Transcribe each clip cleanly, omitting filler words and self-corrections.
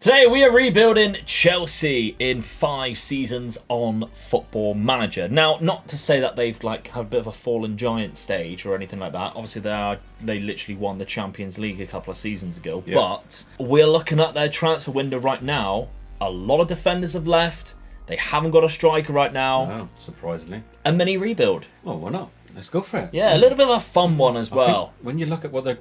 Today we are rebuilding Chelsea in 5 seasons on Football Manager. Now, not to say that they've had a bit of a fallen giant stage or anything like that. Obviously, they literally won the Champions League a couple of seasons ago. Yeah. But we're looking at their transfer window right now. A lot of defenders have left. They haven't got a striker right now. No, surprisingly. A mini rebuild. Well, why not? Let's go for it. Yeah, a little bit of a fun one as well. When you look at who they're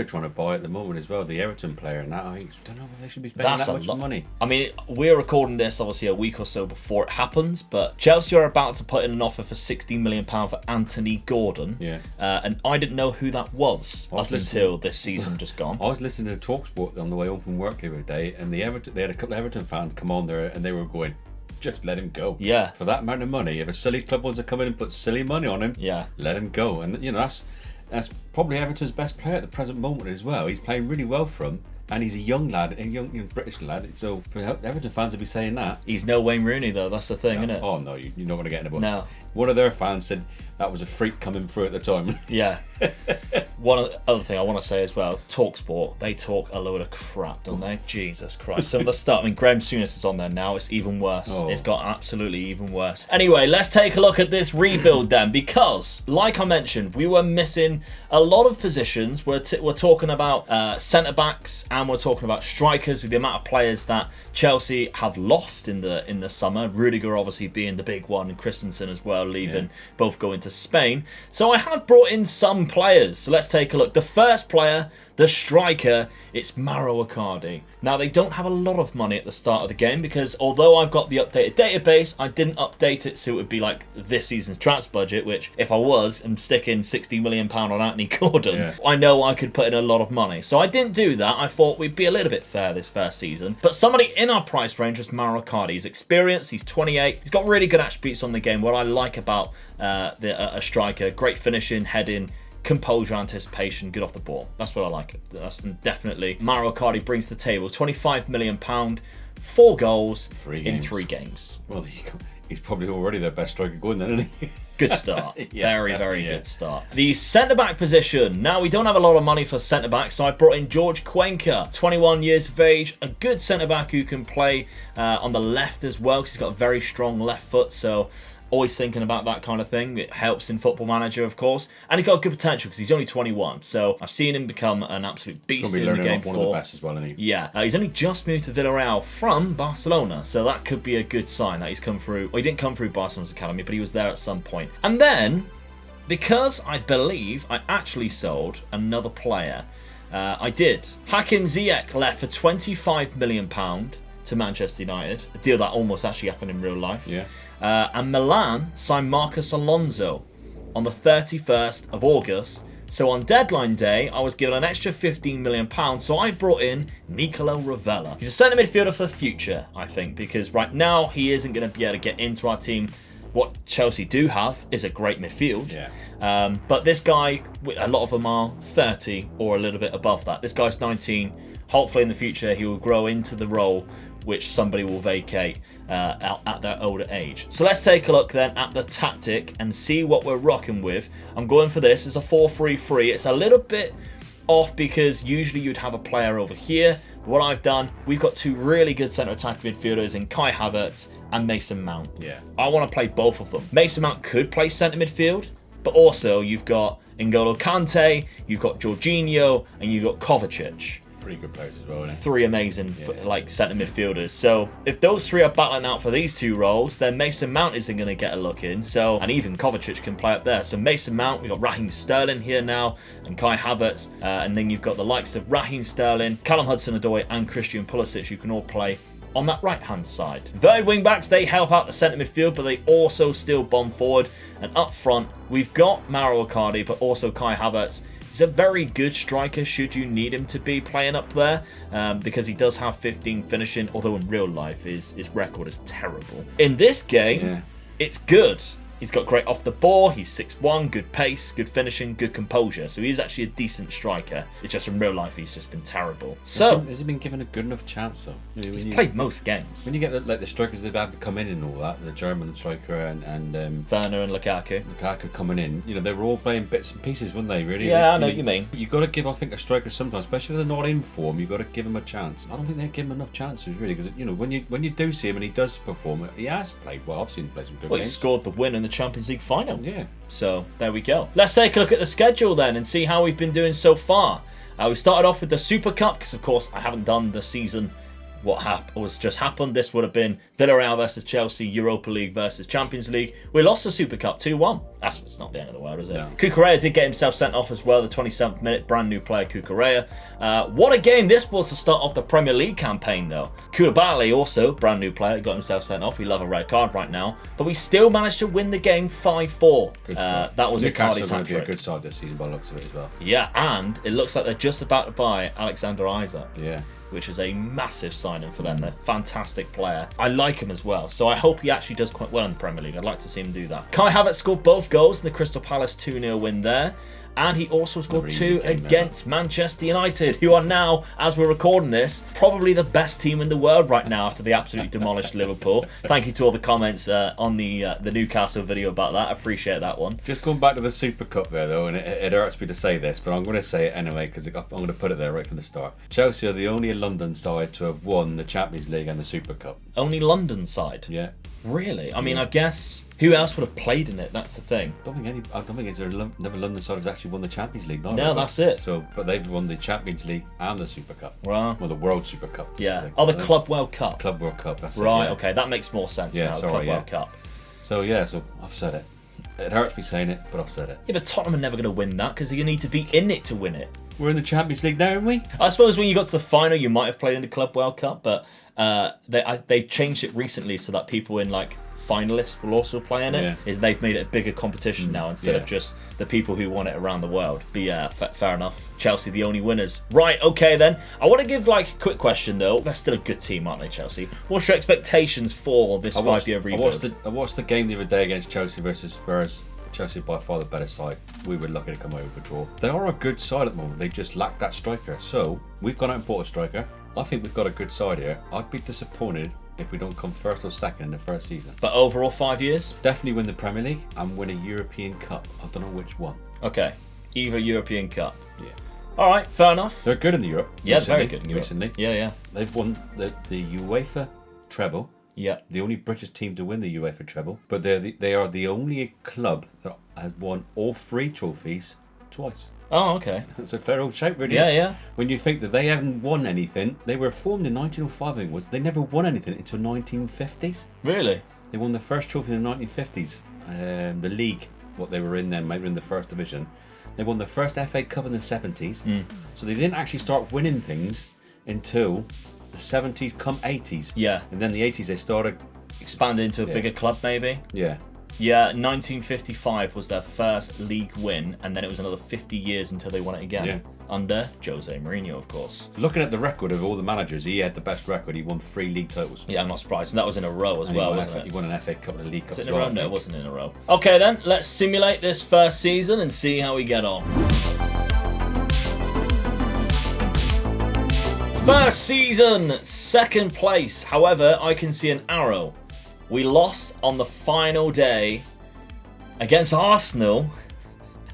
trying to buy at the moment as well, the Everton player, and that, I don't know if they should be spending that much money. I mean, we're recording this obviously a week or so before it happens, but Chelsea are about to put in an offer for £16 million for Anthony Gordon. Yeah. And I didn't know who that was up until this season just gone. I was listening to TalkSport on the way home from work the other day, and they had a couple of Everton fans come on there, and they were going, just let him go. Yeah. For that amount of money, if a silly club wants to come in and put silly money on him, let him go. And that's probably Everton's best player at the present moment as well. He's playing really well for him, and he's a young lad, a young British lad. So for Everton fans to be saying that, he's no Wayne Rooney though. That's the thing, isn't it? Oh no, you're not going to get anybody. No. One of their fans said that was a freak coming through at the time. Yeah. One other thing I want to say as well, TalkSport, they talk a load of crap, don't they? Jesus Christ. Some of the stuff, I mean, Graham Souness is on there now. It's even worse. It's got absolutely even worse. Anyway, let's take a look at this rebuild then, because, like I mentioned, we were missing a lot of positions. We're talking about centre-backs and we're talking about strikers with the amount of players that Chelsea have lost in the summer. Rudiger obviously being the big one, and Christensen as well, leaving, both going to Spain. So I have brought in some players. So let's take a look. The first player, the striker, it's Mauro Icardi. Now, they don't have a lot of money at the start of the game because although I've got the updated database, I didn't update it so it would be like this season's transfer budget, which if I was, I'm sticking £60 million on Anthony Gordon. Yeah. I know I could put in a lot of money. So I didn't do that. I thought we'd be a little bit fair this first season. But somebody in our price range was Mauro Icardi. He's experienced, he's 28. He's got really good attributes on the game. What I like about a striker, great finishing, heading, composure, anticipation, good off the ball. That's what I like. That's definitely Mauro Icardi brings to the table. £25 million, 4 goals in 3 games. Well, he's probably already their best striker going then, isn't he? Good start. Very good start. The centre-back position. Now, we don't have a lot of money for centre-back, so I brought in George Cuenca, 21 years of age, a good centre-back who can play on the left as well, because he's got a very strong left foot, so always thinking about that kind of thing. It helps in Football Manager, of course. And he's got good potential because he's only 21. So I've seen him become an absolute beast in the game before. One of the best as well, isn't he? Yeah. He's only just moved to Villarreal from Barcelona. So that could be a good sign that he's come through. Well, he didn't come through Barcelona's academy, but he was there at some point. And then, because I believe I actually sold another player, I did. Hakim Ziyech left for £25 million to Manchester United. A deal that almost actually happened in real life. Yeah. And Milan signed Marcus Alonso on the 31st of August. So on deadline day, I was given an extra £15 million. So I brought in Nicolo Ravella. He's a centre midfielder for the future, I think, because right now he isn't going to be able to get into our team. What Chelsea do have is a great midfield. Yeah. But this guy, a lot of them are 30 or a little bit above that. This guy's 19. Hopefully in the future he will grow into the role which somebody will vacate at their older age. So let's take a look then at the tactic and see what we're rocking with. I'm going for this. It's a 4-3-3. It's a little bit off because usually you'd have a player over here. But what I've done, we've got 2 really good centre attack midfielders in Kai Havertz and Mason Mount. Yeah. I want to play both of them. Mason Mount could play centre midfield, but also you've got N'Golo Kante, you've got Jorginho, and you've got Kovacic. 3 good players as well, isn't it? 3 amazing centre midfielders. So if those 3 are battling out for these 2 roles, then Mason Mount isn't going to get a look in. So, and even Kovacic can play up there. So Mason Mount, we've got Raheem Sterling here now, and Kai Havertz, and then you've got the likes of Raheem Sterling, Callum Hudson-Odoi, and Christian Pulisic, who can all play on that right-hand side. Third wing-backs, they help out the centre midfield, but they also still bomb forward. And up front, we've got Mauro Icardi, but also Kai Havertz. He's a very good striker should you need him to be playing up there, because he does have 15 finishing, although in real life his record is terrible. In this game, it's good. He's got great off the ball. He's 6'1", good pace, good finishing, good composure. So he's actually a decent striker. It's just in real life, he's just been terrible. So has he been given a good enough chance though? He's played most games. When you get like the strikers that have come in and all that, the German striker and Werner and Lukaku coming in, they were all playing bits and pieces, weren't they? Really? Yeah, I know what you mean. You got to give, I think, a striker sometimes, especially if they're not in form. You got to give him a chance. I don't think they give him enough chances really, because when you do see him and he does perform, he has played well. I've seen him play some good games. He scored the win in the Champions League final. Yeah. So there we go. Let's take a look at the schedule then and see how we've been doing so far. We started off with the Super Cup because, of course, I haven't done the season. What was just happened. This would have been Villarreal versus Chelsea, Europa League versus Champions League. We lost the Super Cup 2-1. It's not the end of the world, is it? No. Cucurella did get himself sent off as well, the 27th minute, brand new player Cucurella. What a game this was to start off the Premier League campaign, though. Koulibaly, also brand new player, got himself sent off. We love a red card right now, but we still managed to win the game 5-4. That was Icardi's hat trick. A good side this season by the looks of it as well. Yeah, and it looks like they're just about to buy Alexander Isak. Yeah. Which is a massive signing for them. They're a fantastic player. I like him as well, so I hope he actually does quite well in the Premier League. I'd like to see him do that. Kai Havertz scored both goals in the Crystal Palace 2-0 win there. And he also scored 2 against Manchester United, who are now, as we're recording this, probably the best team in the world right now after they absolutely demolished Liverpool. Thank you to all the comments on the Newcastle video about that. I appreciate that one. Just going back to the Super Cup there, though, and it hurts me to say this, but I'm going to say it anyway because I'm going to put it there right from the start. Chelsea are the only London side to have won the Champions League and the Super Cup. Only London side? Yeah. Really? I mean, I guess... Who else would have played in it? That's the thing. I don't think is there another London side has actually won the Champions League. No, that's it. So, but they've won the Champions League and the Super Cup. Right. Well, the World Super Cup. Yeah. The Club World Cup. Club World Cup. That's right. It, yeah. Okay, that makes more sense now. Club World Cup. So I've said it. It hurts me saying it, but I've said it. Yeah, but Tottenham are never going to win that because you need to be in it to win it. We're in the Champions League now, aren't we? I suppose when you got to the final, you might have played in the Club World Cup, but they've changed it recently so that people in finalists will also play in it. Is they've made it a bigger competition now instead of just the people who won it around the world. But yeah, fair enough. Chelsea the only winners. Right, okay then. I want to give a quick question though. They're still a good team, aren't they, Chelsea? What's your expectations for this 5-year rebuild? I watched the game the other day against Chelsea versus Spurs. Chelsea by far the better side. We were lucky to come away with a draw. They are a good side at the moment. They just lack that striker. So we've gone out and bought a striker. I think we've got a good side here. I'd be disappointed if we don't come first or second in the first season. But overall 5 years? Definitely win the Premier League and win a European Cup. I don't know which one. Okay. Either European Cup. Yeah. All right, fair enough. They're good in the Europe. Yeah, very good in Europe. Recently. Yeah. They've won the UEFA treble. Yeah. The only British team to win the UEFA treble. But they are the only club that has won all 3 trophies twice. Oh, okay. It's a fair old shape, really. Yeah. When you think that they haven't won anything, they were formed in 1905, I think it was. They never won anything until 1950s. Really? They won the first trophy in the 1950s. The league, what they were in then, maybe in the first division. They won the first FA Cup in the 70s. So they didn't actually start winning things until the 70s, come 80s. Yeah. And then the 80s, they started... expanded into a bigger club, maybe? Yeah. Yeah, 1955 was their first league win, and then it was another 50 years until they won it again. Yeah. Under Jose Mourinho, of course. Looking at the record of all the managers, he had the best record. He won 3 league titles. Yeah, I'm not surprised. And that was in a row as well, wasn't it? He won an FA Cup and a League Cup as well. Was it in a row? No, it wasn't in a row. Okay then, let's simulate this first season and see how we get on. First season, 2nd place. However, I can see an arrow. We lost on the final day against Arsenal.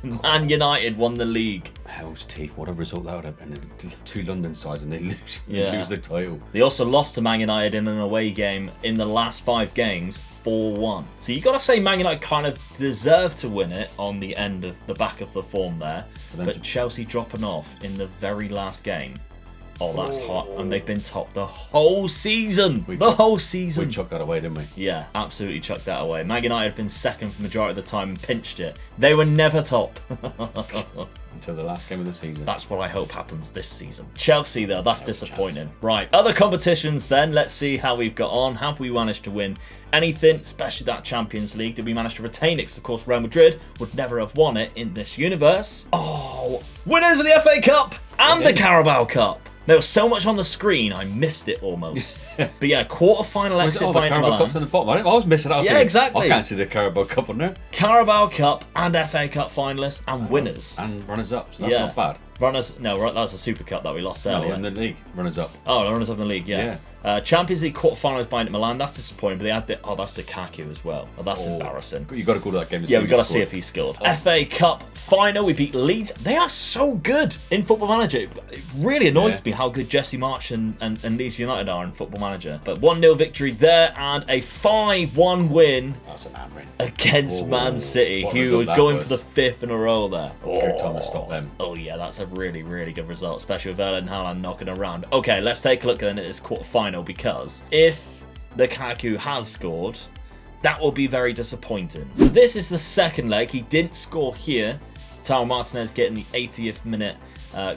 Man United won the league. Hell's teeth, what a result that would have been. 2 London sides and they lose the title. They also lost to Man United in an away game in the last 5 games, 4-1. So you got to say Man United kind of deserved to win it on the end of the back of the form there. But Chelsea dropping off in the very last game. Oh, that's hot. And they've been top the whole season. We chucked that away, didn't we? Yeah, absolutely chucked that away. Man United have been second for the majority of the time and pinched it. They were never top. Until the last game of the season. That's what I hope happens this season. Chelsea, though, that's disappointing. Right, other competitions then. Let's see how we've got on. Have we managed to win anything, especially that Champions League? Did we manage to retain it? Because, of course, Real Madrid would never have won it in this universe. Oh, winners of the FA Cup and the Carabao Cup. There was so much on the screen, I missed it almost. But yeah, quarter-final exit by Inter Carabao Milan. Cup's at the bottom. I was missing out. Yeah, exactly. I can't see the Carabao Cup on there. Carabao Cup and FA Cup finalists and winners. And runners-up, so that's not bad. That's a Super Cup that we lost earlier. No, in the league, runners-up. Oh, runners-up in the league, yeah. Champions League quarterfinals by Inter Milan. That's disappointing, but they had that's Lukaku as well. Oh, that's embarrassing. You've got to go to that game and see we've got to see if he scored. FA Cup final, we beat Leeds. They are so good in Football Manager. It really annoys me how good Jesse March and Leeds United are in Football Manager. But 1-0 victory there and a 5-1 win against Man City, who were going for the 5th in a row there. Good time to stop them. Oh yeah, that's a really, really good result, especially with Erling Haaland knocking around. Okay, let's take a look then at this quarter-final, because if Lukaku has scored, that will be very disappointing. So this is the second leg. He didn't score here. Lautaro Martinez getting the 80th minute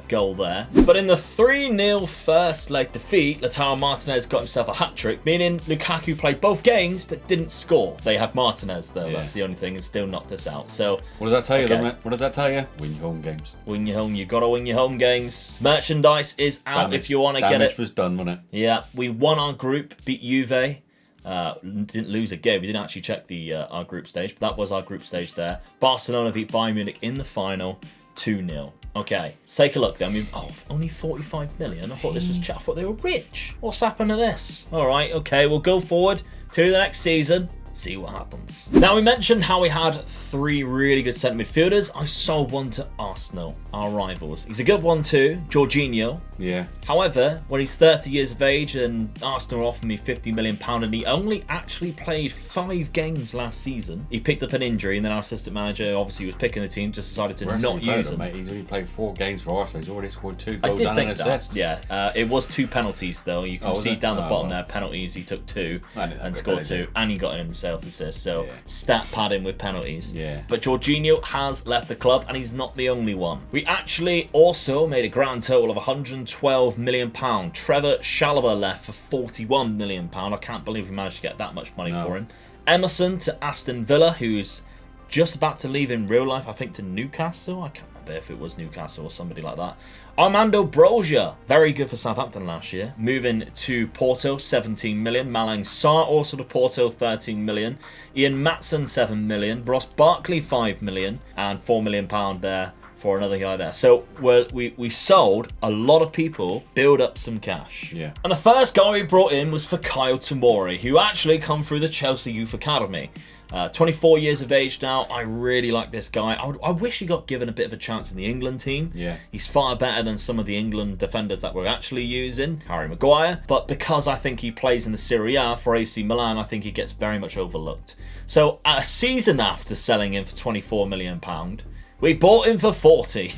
goal there. But in the 3-0 first leg defeat, Lautaro Martinez got himself a hat-trick, meaning Lukaku played both games but didn't score. They had Martinez though, that's the only thing, and still knocked us out. So what does that tell you, doesn't it? What does that tell you? Win your home games. Win your home, you gotta win your home games. Merchandise is out if you want to get it. Damage was done, wasn't it? Yeah, we won our group, beat Juve. Didn't lose a game. We didn't actually check the our group stage, but that was our group stage there. Barcelona beat Bayern Munich in the final, 2-0. Okay, let's take a look then. Only 45 million. I thought this was chat. I thought they were rich. What's happened to this? All right, okay, we'll go forward to the next season. See what happens. Now, we mentioned how we had 3 really good centre midfielders. I sold one to Arsenal, our rivals. He's a good one too, Jorginho. Yeah. However, when he's 30 years of age and Arsenal offered me £50 million and he only actually played 5 games last season, he picked up an injury and then our assistant manager obviously was picking the team, just decided to not use him. Mate. He's only played 4 games for Arsenal. He's already scored 2 goals and an assist. Yeah, it was 2 penalties though. You can see down the bottom there, penalties. He took 2 and scored 2, and he got himself an assist. So stat padding with penalties. Yeah. But Jorginho has left the club and he's not the only one. We actually also made a grand total of £112 million. Trevor Chalobah left for £41 million. I can't believe we managed to get that much money for him. Emerson to Aston Villa, who's just about to leave in real life, I think, to Newcastle. I can't remember if it was Newcastle or somebody like that. Armando Broja, very good for Southampton last year. Moving to Porto, 17 million. Malang Sarr also to Porto, 13 million. Ian Matson, 7 million. Ross Barkley, 5 million. And £4 million there for another guy there. So we sold a lot of people, build up some cash. Yeah. And the first guy we brought in was for Kyle Tomori, who actually come through the Chelsea Youth Academy. 24 years of age now. I really like this guy. I wish he got given a bit of a chance in the England team. Yeah. He's far better than some of the England defenders that we're actually using. Harry Maguire. But because I think he plays in the Serie A for AC Milan, I think he gets very much overlooked. So a season after selling him for £24 million, we bought him for 40.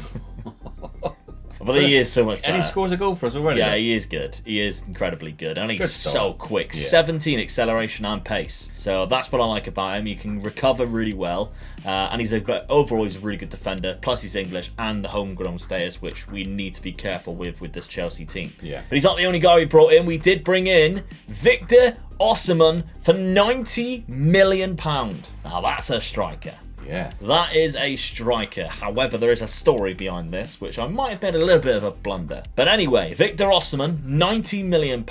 But he is so much better. And he scores a goal for us already. Yeah, he is good. He is incredibly good. And he's Good so quick. Yeah. 17 acceleration and pace. So that's what I like about him. He can recover really well. And overall, he's a really good defender. Plus, he's English and the homegrown status, which we need to be careful with this Chelsea team. Yeah. But he's not the only guy we brought in. We did bring in Victor Osimhen for £90 million. Now, that's a striker. Yeah. That is a striker. However, there is a story behind this, which I might have made a little bit of a blunder. But anyway, Victor Osimhen, £90 million.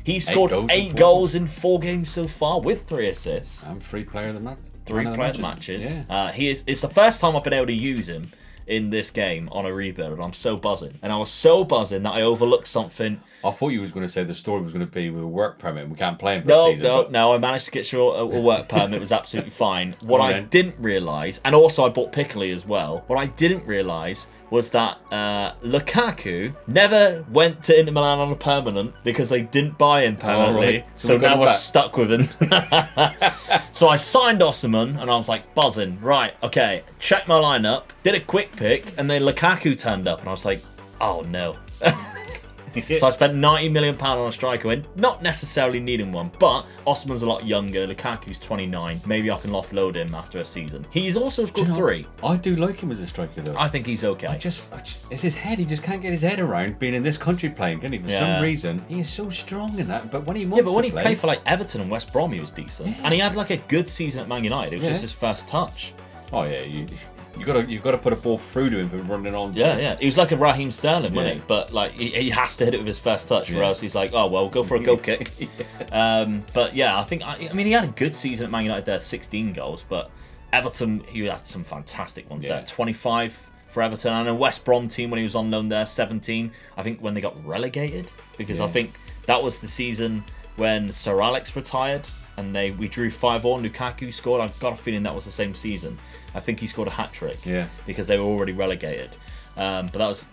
He scored 8 goals in 4 games so far with 3 assists. And 3 player of the match. 3 player of the matches. Yeah. It's the first time I've been able to use him in this game on a rebuild. I'm so buzzing. And I was so buzzing that I overlooked something. I thought you was going to say the story was going to be with a work permit and we can't play him for a season. No, I managed to get through a work permit. It was absolutely fine. What I didn't realise, and also I bought Piccoli as well, what I didn't realise was that Lukaku never went to Inter Milan on a permanent because they didn't buy him permanently. Right. So now we're stuck with him. So I signed Osimhen and I was like buzzing. Right, okay, check my lineup, did a quick pick, and then Lukaku turned up and I was like, oh no. So I spent £90 million on a striker and not necessarily needing one, but Osimhen's a lot younger. Lukaku's 29. Maybe I can offload him after a season. He's also scored 3. I do like him as a striker though. I think he's okay. It's his head. He just can't get his head around being in this country playing, can he? For some reason, he is so strong in that. But when he wants he played for like Everton and West Brom, he was decent. Yeah. And he had like a good season at Man United. It was just his first touch. Oh yeah, You've got to put a ball through to him for running on. Yeah. He was like a Raheem Sterling, wasn't he? But like he has to hit it with his first touch, or else he's like, oh well, go for a goal kick. But yeah, I mean, he had a good season at Man United there, 16 goals. But Everton, he had some fantastic ones there. 25 for Everton, and a West Brom team when he was on loan there, 17. I think when they got relegated, because I think that was the season when Sir Alex retired. And we drew 5-1. Lukaku scored. I've got a feeling that was the same season. I think he scored a hat-trick. Because they were already relegated. But that was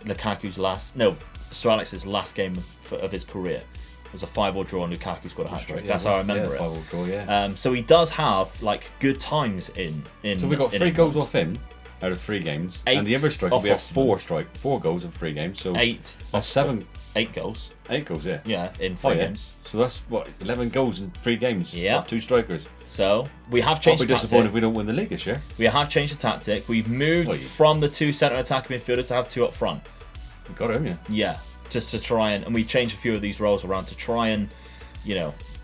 Sir Alex's last game of his career. It was a 5-5 draw and Lukaku scored a hat-trick. That's how I remember it. 5-5 draw, so he does have like good times in So we got 3 goals off him out of 3 games. 8 and the other striker, we have 4 goals in 3 games. So 8. That's 7. 8 goals. 8 goals, yeah. Yeah, in 3 games. So that's what, 11 goals in 3 games. Yeah. Off 2 strikers. So we have changed I'll be disappointed if we don't win the league this year. We have changed the tactic. We've moved from the 2 centre attacking midfielders to have 2 up front. We got him, yeah. Yeah, just to try and we changed a few of these roles around to try and,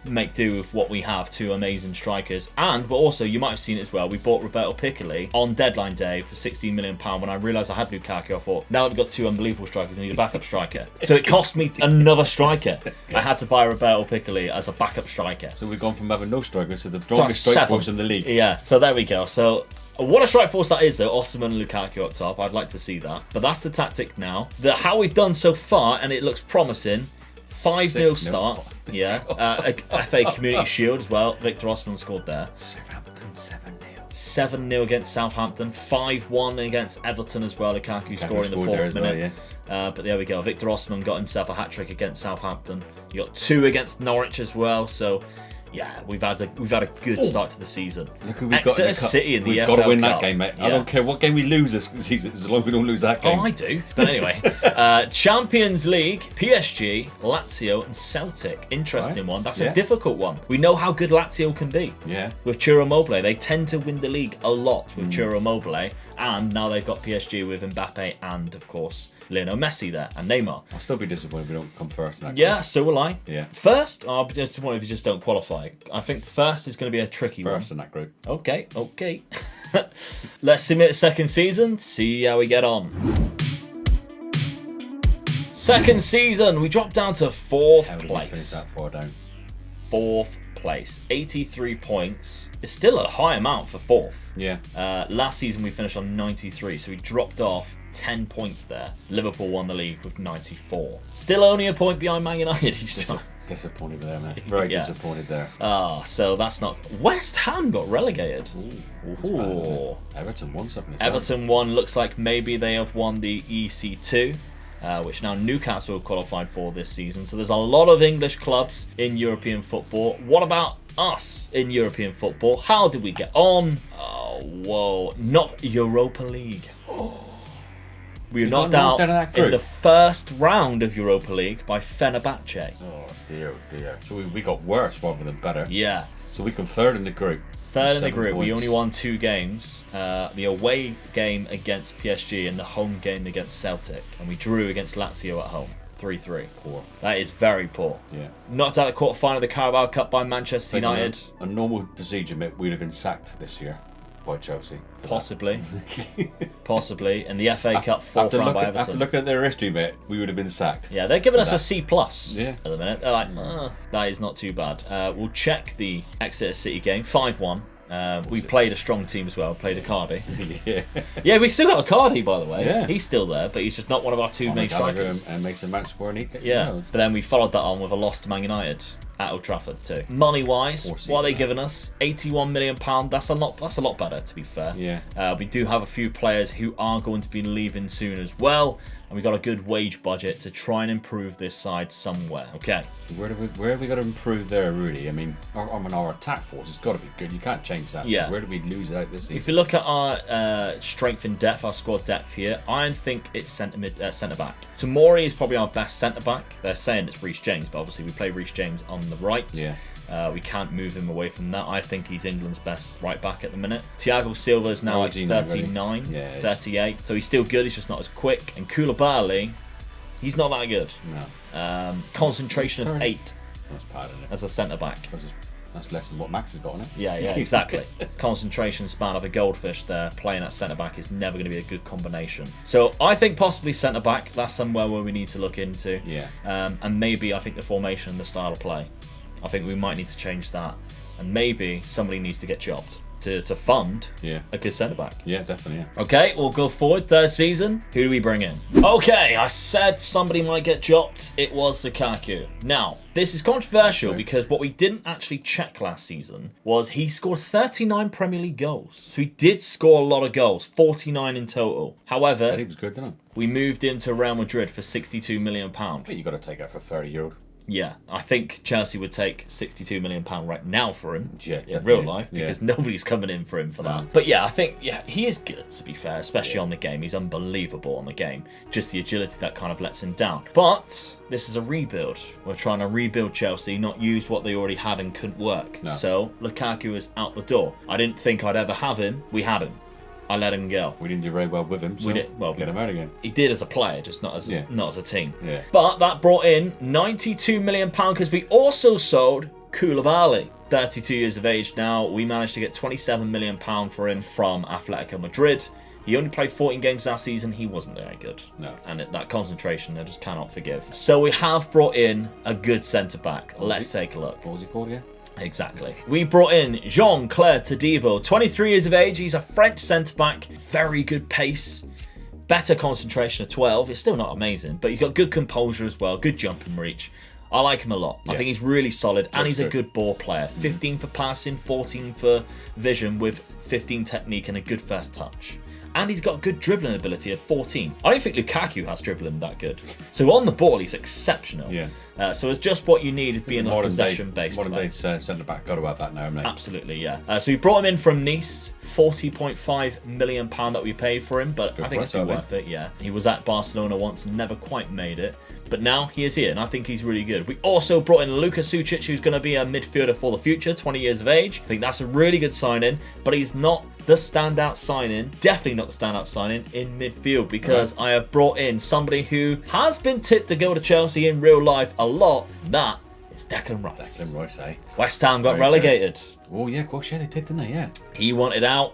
make do with what we have, 2 amazing strikers. But also, you might have seen it as well, we bought Roberto Piccoli on deadline day for £16 million. When I realised I had Lukaku, I thought, now that we've got 2 unbelievable strikers, we need a backup striker. So it cost me another striker. I had to buy Roberto Piccoli as a backup striker. So we've gone from having no strikers to the strongest strike force in the league. Yeah, so there we go. So what a strike force that is, though. Osimhen and Lukaku up top. I'd like to see that. But that's the tactic now. How we've done so far, and it looks promising. 5-0 start. Yeah. FA Community Shield as well. Victor Osimhen scored there. Southampton 7-0. 7-0 against Southampton. 5-1 against Everton as well. Lukaku scored in the 4th minute. But there we go. Victor Osimhen got himself a hat-trick against Southampton. He got 2 against Norwich as well. So yeah, we've had a good start to the season. Look who we've got in the cup. City in the FA Cup. We've got to win that game, mate. I don't care what game we lose this season, as long as we don't lose that game. Oh, I do. But anyway, Champions League, PSG, Lazio and Celtic. Interesting one. That's a difficult one. We know how good Lazio can be. Yeah. With Ciro Immobile. They tend to win the league a lot with Ciro Immobile. And now they've got PSG with Mbappe and, of course, Lionel Messi there and Neymar. I'll still be disappointed if we don't come first in that group. group. So will I. Yeah. First, I'll be disappointed if we just don't qualify. I think first is going to be a tricky one. First in that group. Okay. Let's submit the second season, see how we get on. Second season, we dropped down to 4th How did place. we finish that far down? 4th place, 83 points. It's still a high amount for 4th. Yeah. Last season we finished on 93, so we dropped off 10 points there. Liverpool won the league with 94. Still only a point behind Man United each time. Disappointed there, man. Very disappointed there. So that's not... West Ham got relegated. Ooh. Everton won something. Everton won. Looks like maybe they have won the EC2. Which now Newcastle have qualified for this season. So there's a lot of English clubs in European football. What about us in European football? How did we get on? Oh, whoa. Not Europa League. We were knocked out in the first round of Europa League by Fenerbahce. Oh, dear. So we got worse rather than better. Yeah. So we come 3rd in the group. 3rd in the group. We only won 2 games. The away game against PSG and the home game against Celtic. And we drew against Lazio at home. 3-3. Poor. That is very poor. Yeah. Knocked out the quarter-final of the Carabao Cup by Manchester United. A normal procedure, mate, we'd have been sacked this year by Chelsea. Possibly. Possibly. And the FA Cup 4th round by Everton. After looking at their history, mate, we would have been sacked. Yeah, they're giving us a C+ at the minute. They're like, that is not too bad. We'll check the Exeter City game. 5-1. We played a strong team as well. Played Icardi. Yeah, we still got Icardi, by the way. Yeah. He's still there, but he's just not one of our 2 main strikers. And Mason Mount scoring. Yeah, but then we followed that on with a loss to Man United at Old Trafford too. Money-wise, what are they giving us? £81 million. That's a lot better, to be fair. Yeah. We do have a few players who are going to be leaving soon as well. And we got a good wage budget to try and improve this side somewhere. Okay. Where have we got to improve there, really? I mean, our attack force has got to be good. You can't change that. Yeah. So where do we lose out this season? If you look at our strength in depth, our squad depth here, I think it's centre back. Tomori is probably our best centre back. They're saying it's Reece James, but obviously we play Reece James on the right. Yeah. We can't move him away from that. I think he's England's best right back at the minute. Thiago Silva is now at 39, 38. So he's still good, he's just not as quick. And Koulibaly, he's not that good. No. Concentration of 8 That's bad, isn't it? as a centre back. That's less than what Max has got on it. Yeah, exactly. Concentration span of a goldfish there playing at centre-back is never going to be a good combination. So I think possibly centre-back, that's somewhere where we need to look into. Yeah. And maybe I think the formation and the style of play. I think we might need to change that. And maybe somebody needs to get jobbed to fund a good centre-back. Yeah, definitely, yeah. Okay, we'll go forward. Third season, who do we bring in? Okay, I said somebody might get dropped. It was Lukaku. Now, this is controversial because what we didn't actually check last season was he scored 39 Premier League goals. So he did score a lot of goals, 49 in total. However, said he was good, didn't he? We moved him to Real Madrid for £62 million. But you got to take that for €30. Yeah, I think Chelsea would take £62 million right now for him in real life because nobody's coming in for him for that. But yeah, I think he is good, to be fair, especially on the game. He's unbelievable on the game. Just the agility that kind of lets him down. But this is a rebuild. We're trying to rebuild Chelsea, not use what they already had and couldn't work. No. So Lukaku is out the door. I didn't think I'd ever have him. We had him. I let him go. We didn't do very well with him, so get him out again. He did as a player, just not as a team. Yeah. But that brought in £92 million because we also sold Koulibaly. 32 years of age now. We managed to get £27 million for him from Atletico Madrid. He only played 14 games last season. He wasn't very good. No. And that concentration, I just cannot forgive. So we have brought in a good centre-back. Let's take a look. What was he called again? Exactly. We brought in Jean-Claire Todibo, 23 years of age. He's a French centre-back. Very good pace. Better concentration of 12. It's still not amazing, but he's got good composure as well. Good jumping reach. I like him a lot. I think he's really solid, and he's a good ball player. 15 for passing, 14 for vision with 15 technique and a good first touch. And he's got good dribbling ability of 14. I don't think Lukaku has dribbling that good. So on the ball, he's exceptional. Yeah. So it's just what you need being a possession-based player. Modern day centre-back, got to have that now, mate. Absolutely, yeah. So we brought him in from Nice, £40.5 million that we paid for him, but I think it's worth it, yeah. He was at Barcelona once and never quite made it. But now he is here, and I think he's really good. We also brought in Luka Sucic, who's going to be a midfielder for the future, 20 years of age. I think that's a really good signing, but he's not the standout signing, definitely not the standout signing in midfield, because I have brought in somebody who has been tipped to go to Chelsea in real life a lot. That is Declan Rice. Declan Rice, eh? West Ham got relegated. Oh, yeah, of course, yeah, they did, didn't they? Yeah. He wanted out.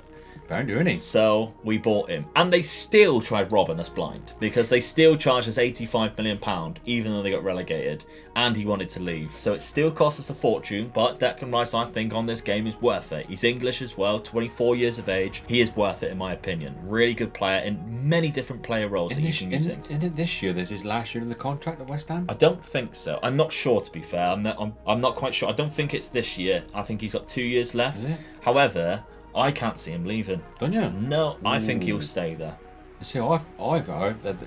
Bound to, isn't he? So we bought him. And they still tried robbing us blind because they still charged us £85 million even though they got relegated and he wanted to leave. So it still cost us a fortune, but Declan Rice, I think, on this game is worth it. He's English as well, 24 years of age. He is worth it in my opinion. Really good player in many different player roles that you can use him. Isn't this year there's his last year of the contract at West Ham? I don't think so. I'm not sure, to be fair. I'm not quite sure. I don't think it's this year. I think he's got 2 years left. Is it? However, I can't see him leaving. Don't you? No, I think he'll stay there. You see, I've heard that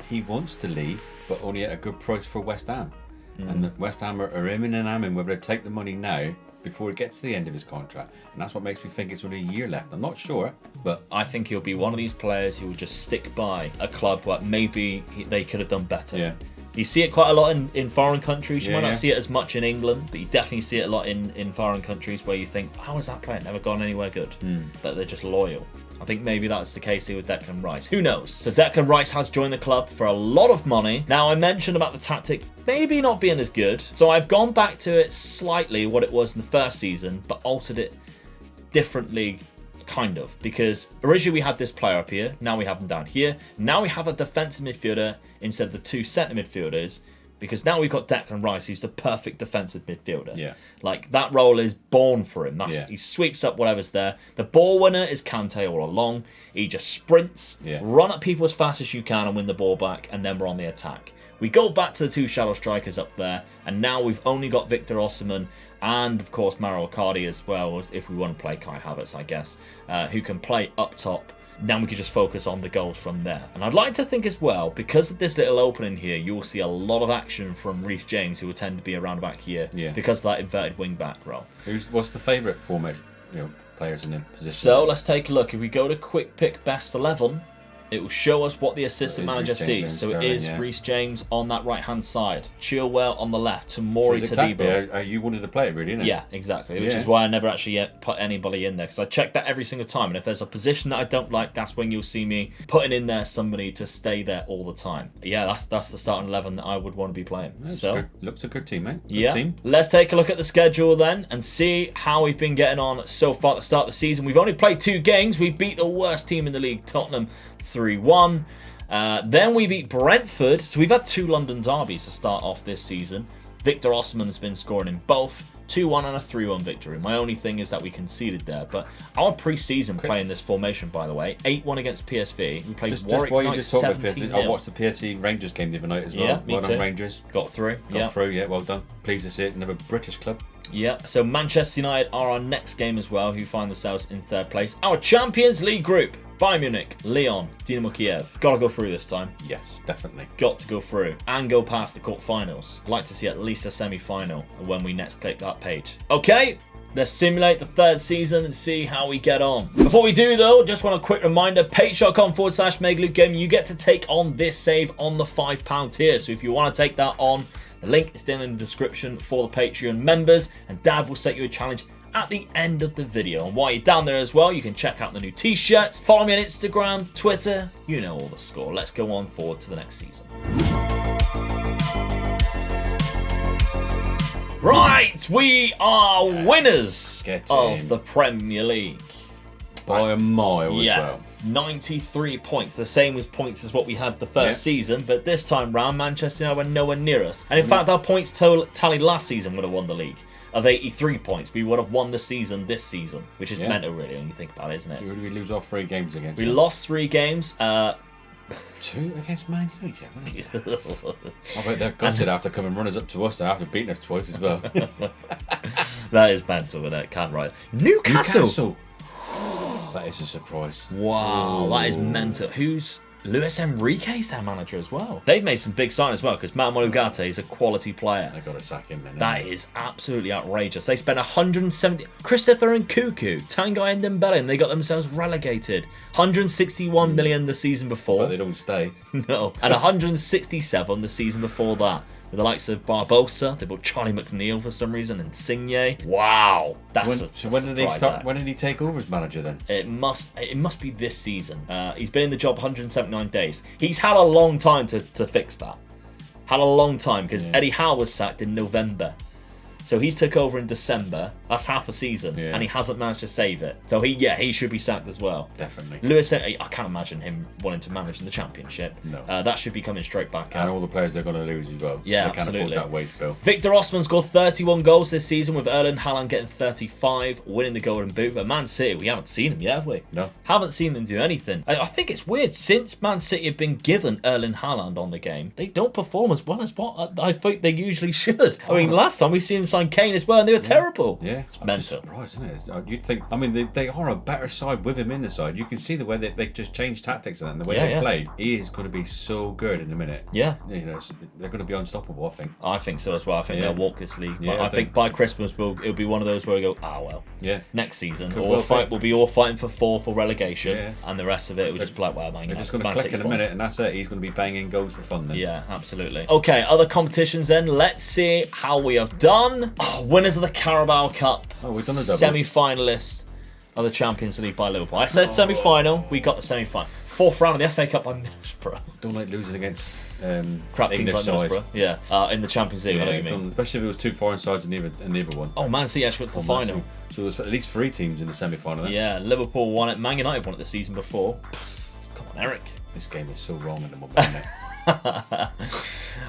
he wants to leave, but only at a good price for West Ham. And the West Ham are imming and amming whether they take the money now before it gets to the end of his contract. And that's what makes me think it's only a year left. I'm not sure, but I think he'll be one of these players who will just stick by a club where maybe they could have done better. Yeah. You see it quite a lot in foreign countries. You might not see it as much in England, but you definitely see it a lot in foreign countries where you think, how has that player never gone anywhere good? But they're just loyal. I think maybe that's the case here with Declan Rice. Who knows? So Declan Rice has joined the club for a lot of money. Now, I mentioned about the tactic maybe not being as good. So I've gone back to it slightly, what it was in the first season, but altered it differently. Kind of, because originally we had this player up here, now we have him down here. Now we have a defensive midfielder instead of the two centre midfielders, because now we've got Declan Rice, who's the perfect defensive midfielder. Yeah. Like, that role is born for him. He sweeps up whatever's there. The ball winner is Kante all along. He just sprints, run at people as fast as you can and win the ball back, and then we're on the attack. We go back to the two shadow strikers up there, and now we've only got Victor Osimhen and, of course, Mauro Icardi as well, if we want to play Kai Havertz, I guess, who can play up top. Now we can just focus on the goals from there. And I'd like to think as well, because of this little opening here, you'll see a lot of action from Reece James, who will tend to be around back here, because of that inverted wing-back role. What's the favourite format, players in the position? So let's take a look. If we go to quick pick best 11, it will show us what the assistant manager Reece James sees. So Sterling, it is Reece James on that right-hand side, Chilwell on the left, Tomori so Todibo. exactly you wanted to play it, really, didn't it? Yeah, exactly. Which is why I never actually yet put anybody in there, because I check that every single time. And if there's a position that I don't like, that's when you'll see me putting in there somebody to stay there all the time. Yeah, that's the starting 11 that I would want to be playing. Looks a good team, mate. Good yeah. team. Let's take a look at the schedule then and see how we've been getting on so far at the start of the season. We've only played 2 games. We beat the worst team in the league, Tottenham, 3-1. Then we beat Brentford. So we've had 2 London derbies to start off this season. Victor Osimhen's been scoring in both. 2-1 and a 3-1 victory. My only thing is that we conceded there. But our pre-season playing this formation, by the way, 8-1 against PSV. We played Warwick Knight 17-0. I watched the PSV Rangers game the other night as well. Yeah, me too. Rangers. Got through. Got through, yeah, well done. Pleased to see it. Another British club. Yeah, so Manchester United are our next game as well, who find themselves in 3rd place. Our Champions League group. Bayern Munich, Lyon, Dinamo Kiev. Gotta go through this time. Yes, definitely. Got to go through and go past the quarterfinals. I'd like to see at least a semi-final when we next click that page. Okay, let's simulate the 3rd season and see how we get on. Before we do though, just want a quick reminder, patreon.com/MegaLukeGaming, you get to take on this save on the £5 tier. So if you want to take that on, the link is down in the description for the Patreon members, and Dad will set you a challenge at the end of the video. And while you're down there as well, you can check out the new t-shirts. Follow me on Instagram, Twitter, you know all the score. Let's go on forward to the next season. Right, we are winners of the Premier League. By a mile as well. 93 points, the same as points as what we had the first season, but this time round, Manchester United were nowhere near us. And in fact, our points tallied last season would have won the league. Of 83 points, we would have won the season this season, which is mental, really, when you think about it, isn't it? Who did we lose our 3 games against? We lost 3 games. 2 against Man United. I bet they're gutted after coming runners up to us after beating us twice as well. That is mental, isn't it? Can't write. Newcastle. That is a surprise. Wow, that is mental. Who's Luis Enrique's their manager as well? They've made some big signings as well, because Matt Ugarte is a quality player. They got to sack him then. That is absolutely outrageous. They spent 170. Christopher Nkunku, Tanguy Ndombele, and they got themselves relegated. 161 million the season before. But they don't stay. No, and 167 the season before that. With the likes of Barbosa, they bought Charlie McNeil for some reason, and Insigne. Wow, when did he take over as manager then? It must be this season. He's been in the job 179 days. He's had a long time to fix that. Had a long time, because Eddie Howe was sacked in November. So he's took over in December. That's half a season, and he hasn't managed to save it. So he should be sacked as well. Definitely. Lewis, I can't imagine him wanting to manage in the Championship. No. That should be coming straight back out. And all the players they're going to lose as well. Yeah, they absolutely. Can't afford that wage bill. Victor Osimhen scored 31 goals this season, with Erling Haaland getting 35, winning the Golden Boot. But Man City, we haven't seen him yet, have we? No. Haven't seen them do anything. I think it's weird. Since Man City have been given Erling Haaland on the game, they don't perform as well as what I think they usually should. I mean, last time we seen them sign Kane as well, and they were terrible. Yeah, it's mental. Surprised, isn't it? You'd think. I mean, they are a better side with him in the side. You can see the way they just changed tactics and the way they played. He is going to be so good in a minute. Yeah, they're going to be unstoppable. I think so as well. I think they'll walk this league. But Yeah, I think by Christmas it'll be one of those where we go, next season we'll be all fighting for 4th or relegation, and the rest of it will just be like, well, man, they're just going to click in a minute, and that's it. He's going to be banging goals for fun then. Yeah, absolutely. Okay, other competitions then. Let's see how we have done. Winners of the Carabao Cup. Oh, we've done a double. Semi-finalists of the Champions League by Liverpool. I said semi-final. We got the semi-final. 4th round of the FA Cup by Middlesbrough. Don't like losing against crap teams like Middlesbrough. Yeah, in the Champions League. I know what you mean. Especially if it was 2 foreign sides in either one. Oh, Man City actually got to the final. So there was at least 3 teams in the semi-final. Yeah, Liverpool won it. Man United won it the season before. Come on, Eric. This game is so wrong in the moment, isn't it?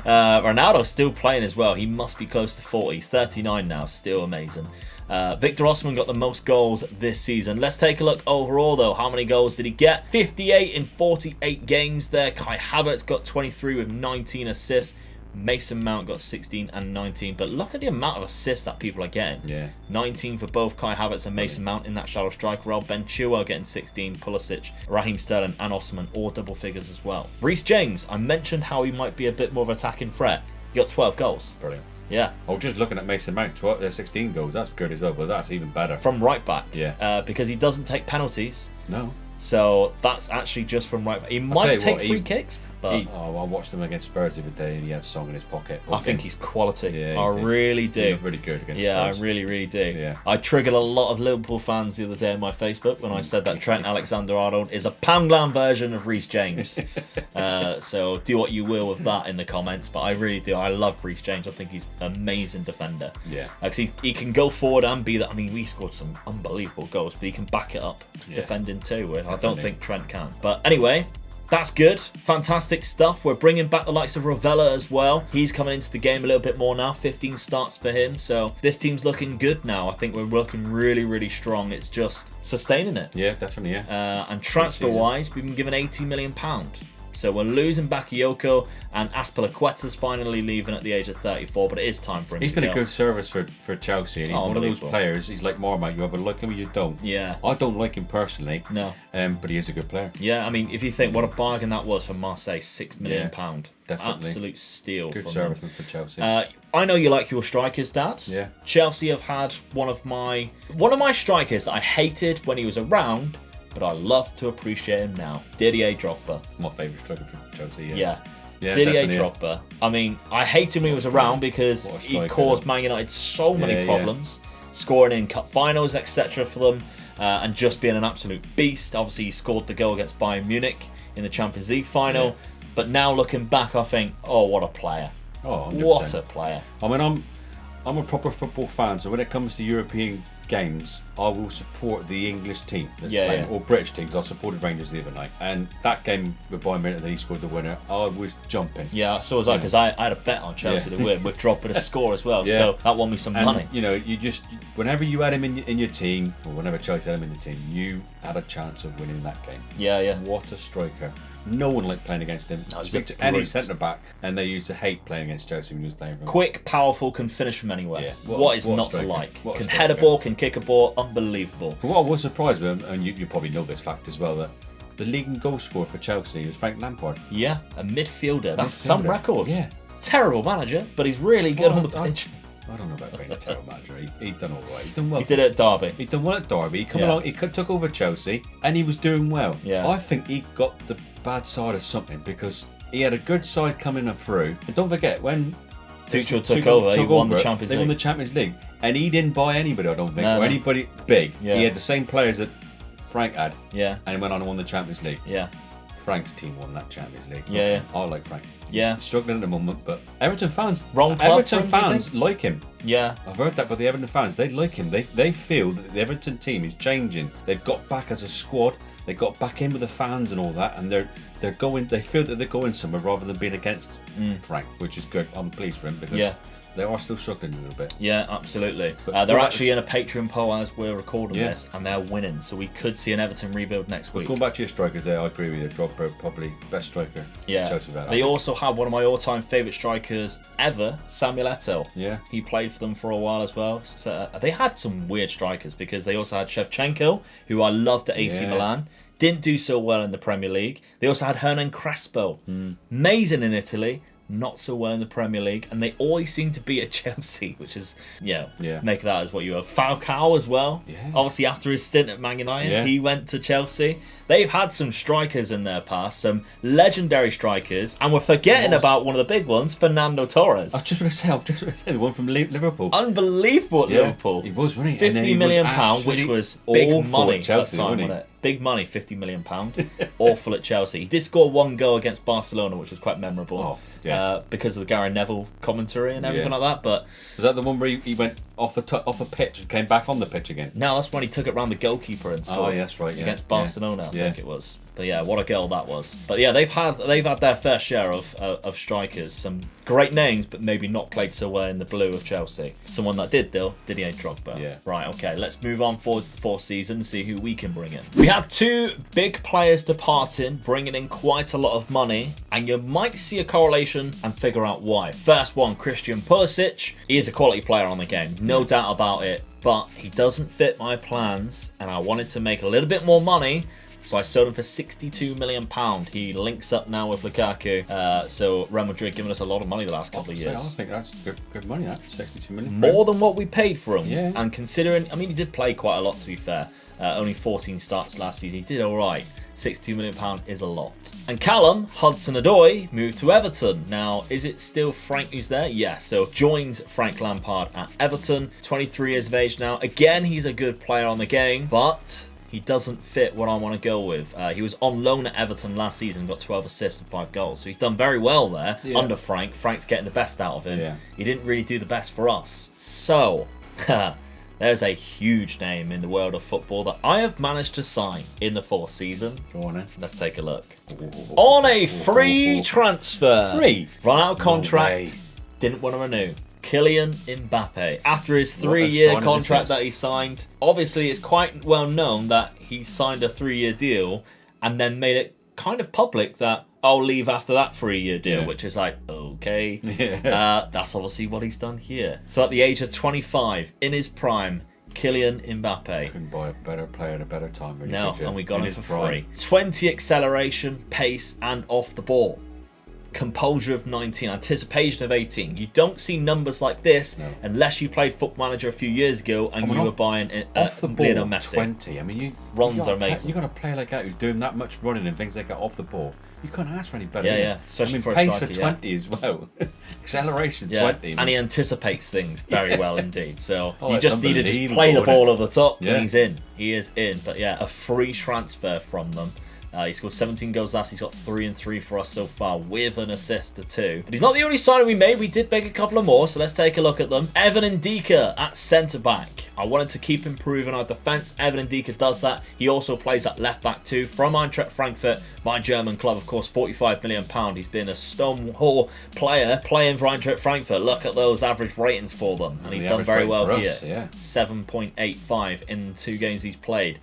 Ronaldo's still playing as well. He must be close to 40. He's 39 now. Still amazing. Victor Osimhen got the most goals this season. Let's take a look overall though. How many goals did he get? 58 in 48 games there. Kai Havertz got 23 with 19 assists. Mason Mount got 16 and 19. But look at the amount of assists that people are getting. Yeah. 19 for both Kai Havertz and Mason Mount in that shallow striker role. Ben Chilwell getting 16. Pulisic, Raheem Sterling and Osimhen all double figures as well. Reece James, I mentioned how he might be a bit more of an attacking threat. He got 12 goals. Brilliant. Yeah. Oh, just looking at Mason Mount, 16 goals. That's good as well, but that's even better. From right back. Yeah. Because he doesn't take penalties. No. So that's actually just from right. He might take free kicks. But I watched him against Spurs the other day, and he had Song in his pocket. I think he's quality. Yeah, I really do. He's really good against Spurs. Yeah, I really do. Yeah. I triggered a lot of Liverpool fans the other day on my Facebook when I said that Trent Alexander-Arnold is a Poundland version of Reece James. So do what you will with that in the comments, but I really do. I love Reece James. I think he's an amazing defender. Yeah. Because he can go forward and be that. I mean, we scored some unbelievable goals, but he can back it up defending too, where I don't think Trent can. But anyway, that's good. Fantastic stuff. We're bringing back the likes of Ravella as well. He's coming into the game a little bit more now. 15 starts for him. So this team's looking good now. I think we're looking really, really strong. It's just sustaining it. Yeah, definitely, yeah. And transfer-wise, we've been given £80 million. So we're losing Bakayoko, and Azpilicueta's finally leaving at the age of 34, but it is time for him to go. He's been a good service for Chelsea, and he's one of those players. He's like Marmite. You either like him or you don't. Yeah. I don't like him personally. No. But he is a good player. Yeah, I mean, if you think what a bargain that was for Marseille, £6 million. Definitely. Absolute steal. Good serviceman for Chelsea. I know you like your strikers, Dad. Yeah. Chelsea have had one of my strikers that I hated when he was around, but I love to appreciate him now. Didier Drogba. My favourite striker for Chelsea, Yeah, Didier Drogba. I mean, I hated him when he was around because he caused Man United so many problems, scoring in cup finals, etc. for them, and just being an absolute beast. Obviously, he scored the goal against Bayern Munich in the Champions League final. But now looking back, I think, oh, what a player. Oh, 100%. What a player. I mean, I'm a proper football fan, so when it comes to European games, I will support the English team that's playing, or British teams. I supported Rangers the other night, and that game with Bayern Munich that he scored the winner, I was jumping. Yeah, so was I, because I had a bet on Chelsea to win with dropping a score as well, so that won me some money. You know, you just, whenever you had him in your team, or whenever Chelsea had him in the team, you had a chance of winning that game. Yeah. What a striker. No one liked playing against him. Speak to any centre back, and they used to hate playing against Chelsea when he was playing for them. Quick, powerful, can finish from anywhere. Yeah. What is not to like? Can head a ball, can kick a ball, unbelievable. But what I was surprised with him, and you probably know this fact as well, that the leading goal scorer for Chelsea is Frank Lampard. Yeah, a midfielder. That's some record. Yeah. Terrible manager, but he's really good on the pitch. I don't know about being a terrible manager. He's done all right. He's done well. He did it at Derby. He done well at Derby. He come along. He took over Chelsea, and he was doing well. Yeah. I think he got the bad side of something because he had a good side coming through. And don't forget when Tuchel took over, he won the Champions League. They won the Champions League, and he didn't buy anybody. I don't think, or anybody big. Yeah. He had the same players that Frank had. Yeah. And he went on and won the Champions League. Yeah. Frank's team won that Champions League. Yeah. I like Frank. Yeah. He's struggling at the moment, but Everton fans like him. Yeah. I've heard that, but the Everton fans, they like him. They feel that the Everton team is changing. They've got back as a squad. They got back in with the fans and all that, and they're going. They feel that they're going somewhere rather than being against Frank, which is good. I'm pleased for him because they are still struggling a little bit. Yeah, absolutely. They're actually in a Patreon poll as we're recording this, and they're winning. So we could see an Everton rebuild next week. Going back to your strikers there, I agree with you. Drogba, probably best striker. Yeah. Chelsea they also have one of my all-time favourite strikers ever, Samuel Eto'o. Yeah. He played for them for a while as well. So, they had some weird strikers because they also had Shevchenko, who I loved at AC Milan. Didn't do so well in the Premier League. They also had Hernan Crespo. Amazing in Italy. Not so well in the Premier League, and they always seem to be at Chelsea, which is make that as what you are. Falcao as well. Yeah. Obviously, after his stint at Man United, he went to Chelsea. They've had some strikers in their past, some legendary strikers, and we're forgetting about one of the big ones, Fernando Torres. I was just going to say the one from Liverpool. Unbelievable at Liverpool. He was, wasn't he? £50 million, which was big money Chelsea, at that time, wasn't it? Big money, £50 million. Awful at Chelsea. He did score one goal against Barcelona, which was quite memorable. Because of the Gary Neville commentary and everything like that. But was that the one where he went off a pitch and came back on the pitch again? No, that's when he took it round the goalkeeper and scored. Oh, that's right. Against Barcelona, I think it was. But yeah, what a goal that was. But yeah, they've had their fair share of strikers. Some great names, but maybe not played so well in the blue of Chelsea. Someone that did, though, Didier Drogba. Yeah. Right, okay, let's move on forward to the fourth season and see who we can bring in. We had two big players departing, bringing in quite a lot of money, and you might see a correlation and figure out why. First one, Christian Pulisic. He is a quality player on the game, no doubt about it, but he doesn't fit my plans, and I wanted to make a little bit more money. So I sold him for £62 million. He links up now with Lukaku. So Real Madrid giving us a lot of money the last couple of years. I think that's good money, that. £62 million. More than what we paid for him. Yeah. And considering, I mean, he did play quite a lot, to be fair. Only 14 starts last season. He did all right. £62 million is a lot. And Callum Hudson-Odoi moved to Everton. Now, is it still Frank who's there? Yes. So joins Frank Lampard at Everton. 23 years of age now. Again, he's a good player on the game, but he doesn't fit what I want to go with. He was on loan at Everton last season, got 12 assists and 5 goals. So he's done very well there under Frank. Frank's getting the best out of him. Yeah. He didn't really do the best for us. So, there's a huge name in the world of football that I have managed to sign in the 4th season. Go on then. Let's take a look. On a free transfer. Free? Run out of contract. Didn't want to renew. Kylian Mbappe. After his 3-year contract that he signed, obviously it's quite well known that he signed a 3-year deal and then made it kind of public that I'll leave after that 3-year deal, which is like, okay. That's obviously what he's done here. So at the age of 25, in his prime, Kylian Mbappe. Couldn't buy a better player at a better time, really. No, and we got him for free. 20 acceleration, pace, and off the ball. Composure of 19, anticipation of 18. You don't see numbers like this unless you played Football Manager a few years ago and you were buying off the ball. Lionel Messi. 20. I mean, runs are amazing. You got a player like that who's doing that much running and things like that off the ball. You can't ask for any better. Yeah. Especially for a pace striker, for 20 as well. Acceleration 20. And he anticipates things very well indeed. So you just need to just play the ball over the top and he's in. He is in. But a free transfer from them. He scored 17 goals last. He's got 3 and 3 for us so far, with an assist to 2. But he's not the only signing we made. We did make a couple of more, so let's take a look at them. Evan Ndika at centre-back. I wanted to keep improving our defence. Evan Ndika does that. He also plays at left-back too. From Eintracht Frankfurt, my German club, of course, £45 million. He's been a stonewall player playing for Eintracht Frankfurt. Look at those average ratings for them. And he's done very well here. 7.85 in 2 games he's played.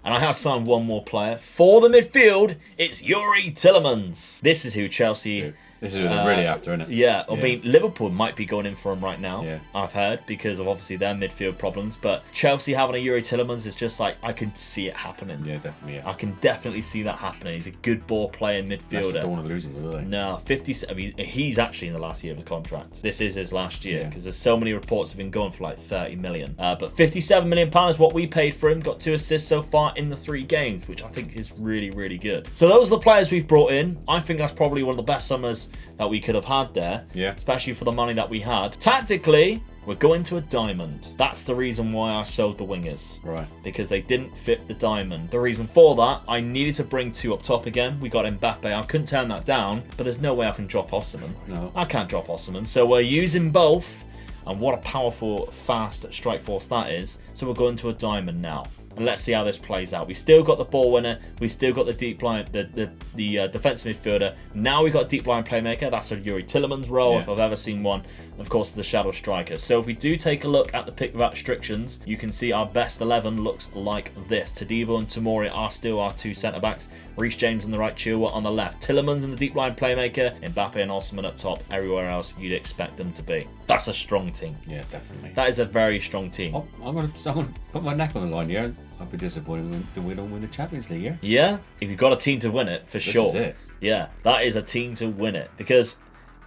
And I have signed one more player. For the midfield, it's Youri Tielemans. This is who Chelsea... This is who they're really after, isn't it? Yeah, I mean, Liverpool might be going in for him right now, I've heard, because of obviously their midfield problems. But Chelsea having a Youri Tielemans is just like, I can see it happening. Yeah, definitely. Yeah. I can definitely see that happening. He's a good ball playing midfielder. Don't want to lose him, do they? No, 50. I mean, he's actually in the last year of the contract. This is his last year, because there's so many reports have been going for like 30 million. But £57 million is what we paid for him. Got 2 assists so far in the 3 games, which I think is really, really good. So those are the players we've brought in. I think that's probably one of the best summers that we could have had there, especially for the money that we had. Tactically, we're going to a diamond. That's the reason why I sold the wingers. Right. Because they didn't fit the diamond. The reason for that, I needed to bring 2 up top again. We got Mbappe. I couldn't turn that down, but there's no way I can drop Osimhen. No. I can't drop Osimhen. So we're using both, and what a powerful, fast strike force that is. So we're going to a diamond now. And let's see how this plays out. We still got the ball winner. We still got the deep line, the defensive midfielder. Now we got a deep line playmaker. That's a Youri Tielemans role, if I've ever seen one. Of course, the shadow striker. So if we do take a look at the pick without restrictions, you can see our best 11 looks like this. Todibo and Tomori are still our 2 centre backs. Reece James on the right, Chilwell on the left. Tielemans in the deep line playmaker. Mbappe and Osimhen up top. Everywhere else you'd expect them to be. That's a strong team. Yeah, definitely. That is a very strong team. I'm gonna put my neck on the line here. I'd be disappointed if we don't win the Champions League, Yeah, if you've got a team to win it, for sure. This is it. Yeah, that is a team to win it. Because,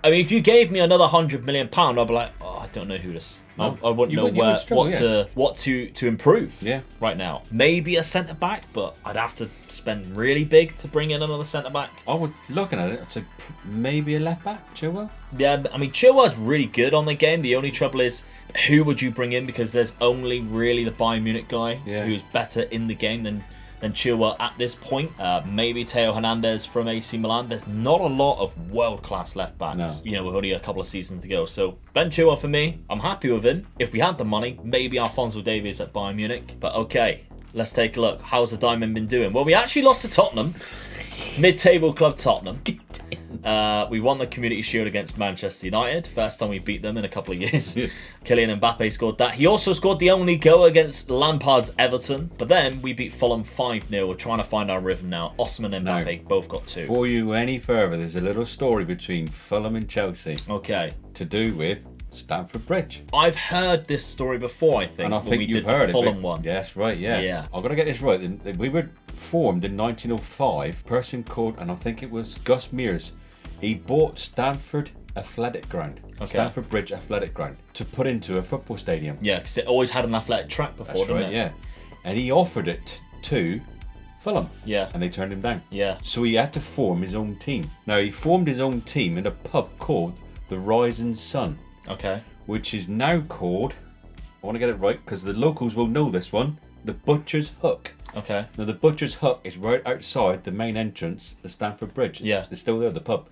I mean, if you gave me another £100 million, I'd be like, I don't know who this. No. I wouldn't know what to improve right now. Maybe a centre back, but I'd have to spend really big to bring in another centre back. I would, looking at it, I'd say maybe a left back, Chilwell. Yeah, I mean, Chilwell's really good on the game. The only trouble is, who would you bring in? Because there's only really the Bayern Munich guy who's better in the game than Chilwell at this point. Maybe Theo Hernandez from AC Milan. There's not a lot of world-class left-backs. No. You know, we've only a couple of seasons to go. So Ben Chilwell for me, I'm happy with him. If we had the money, maybe Alphonso Davies at Bayern Munich. But okay, let's take a look. How's the Diamond been doing? Well, we actually lost to Tottenham. Mid-table club Tottenham. We won the Community Shield against Manchester United. First time we beat them in a couple of years. Kylian Mbappe scored that. He also scored the only goal against Lampard's Everton. But then we beat Fulham 5-0. We're trying to find our rhythm now. Osimhen and Mbappe both got 2. Before you go any further, there's a little story between Fulham and Chelsea. Okay. To do with Stamford Bridge. I've heard this story before, I think. And I think you've heard it. Fulham one. Yes, right, yes. Yeah. I've got to get this right. We were formed in 1905. A person called, and I think it was Gus Mears. He bought Stamford Athletic Ground, Stamford Bridge Athletic Ground, to put into a football stadium. Yeah, because it always had an athletic track before, didn't it? Yeah. and he offered it to Fulham. Yeah. And they turned him down. Yeah. So he had to form his own team. Now, he formed his own team in a pub called the Rising Sun. Okay. Which is now called, I want to get it right because the locals will know this one, the Butcher's Hook. Okay. Now, the Butcher's Hook is right outside the main entrance of Stamford Bridge. Yeah. It's still there, the pub.